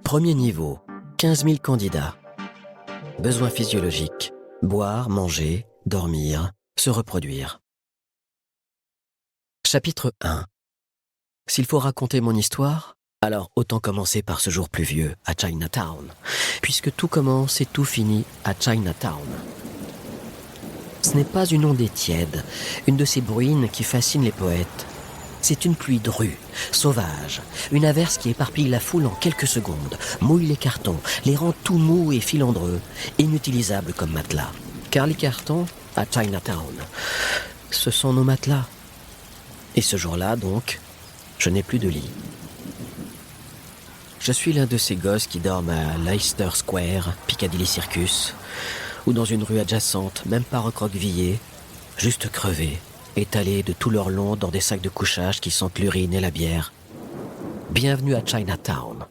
Premier niveau, 15 000 candidats. Besoins physiologiques, boire, manger, dormir, se reproduire. Chapitre 1. S'il faut raconter mon histoire, alors autant commencer par ce jour pluvieux à Chinatown, puisque tout commence et tout finit à Chinatown. Ce n'est pas une ondée tiède, une de ces bruines qui fascinent les poètes. C'est une pluie drue, sauvage, une averse qui éparpille la foule en quelques secondes, mouille les cartons, les rend tout mous et filandreux, inutilisables comme matelas. Car les cartons, à Chinatown, ce sont nos matelas. Et ce jour-là, donc, je n'ai plus de lit. Je suis l'un de ces gosses qui dorment à Leicester Square, Piccadilly Circus, ou dans une rue adjacente, même pas recroquevillée, juste crevés, étalés de tout leur long dans des sacs de couchage qui sentent l'urine et la bière. Bienvenue à Chinatown.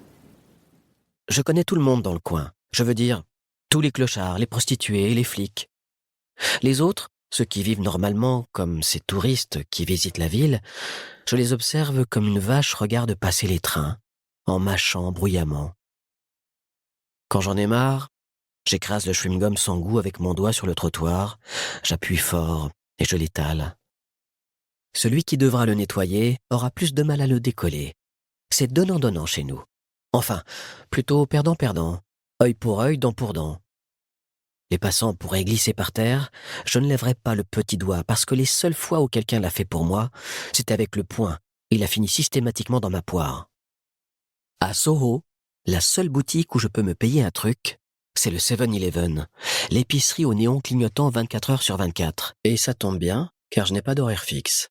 Je connais tout le monde dans le coin, je veux dire, tous les clochards, les prostituées et les flics. Les autres, ceux qui vivent normalement, comme ces touristes qui visitent la ville, je les observe comme une vache regarde passer les trains, en mâchant bruyamment. Quand j'en ai marre, j'écrase le chewing-gum sans goût avec mon doigt sur le trottoir, j'appuie fort et je l'étale. Celui qui devra le nettoyer aura plus de mal à le décoller. C'est donnant-donnant chez nous. Enfin, plutôt perdant-perdant, œil pour œil, dent pour dent. Les passants pourraient glisser par terre, je ne lèverai pas le petit doigt parce que les seules fois où quelqu'un l'a fait pour moi, c'est avec le poing. Il a fini systématiquement dans ma poire. À Soho, la seule boutique où je peux me payer un truc, c'est le 7-Eleven, l'épicerie au néon clignotant 24 heures sur 24. Et ça tombe bien, car je n'ai pas d'horaire fixe.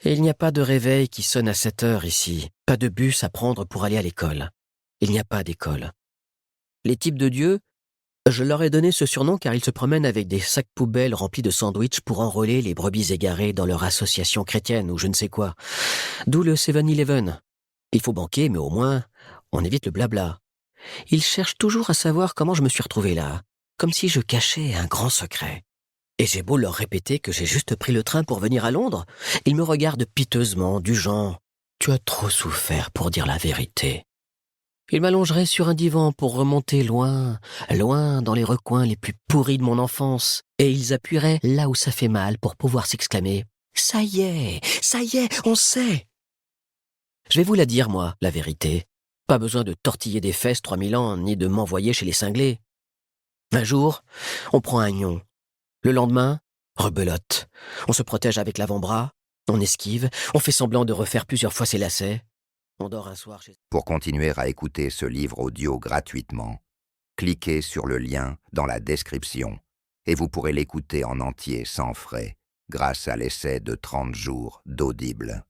Et il n'y a pas de réveil qui sonne à 7 heures ici, pas de bus à prendre pour aller à l'école. Il n'y a pas d'école. Les types de dieux, je leur ai donné ce surnom car ils se promènent avec des sacs poubelles remplis de sandwichs pour enrôler les brebis égarées dans leur association chrétienne ou je ne sais quoi. D'où le 7-Eleven. Il faut banquer, mais au moins, on évite le blabla. Ils cherchent toujours à savoir comment je me suis retrouvé là, comme si je cachais un grand secret. Et j'ai beau leur répéter que j'ai juste pris le train pour venir à Londres, ils me regardent piteusement, du genre « Tu as trop souffert pour dire la vérité ». Ils m'allongeraient sur un divan pour remonter loin, loin dans les recoins les plus pourris de mon enfance, et ils appuieraient là où ça fait mal pour pouvoir s'exclamer « ça y est, on sait !» Je vais vous la dire, moi, la vérité. Pas besoin de tortiller des fesses 3000 ans, ni de m'envoyer chez les cinglés. Un jour, on prend un gnon. Le lendemain, rebelote. On se protège avec l'avant-bras, on esquive, on fait semblant de refaire plusieurs fois ses lacets. On dort un soir chez... Pour continuer à écouter ce livre audio gratuitement, cliquez sur le lien dans la description et vous pourrez l'écouter en entier sans frais grâce à l'essai de 30 jours d'Audible.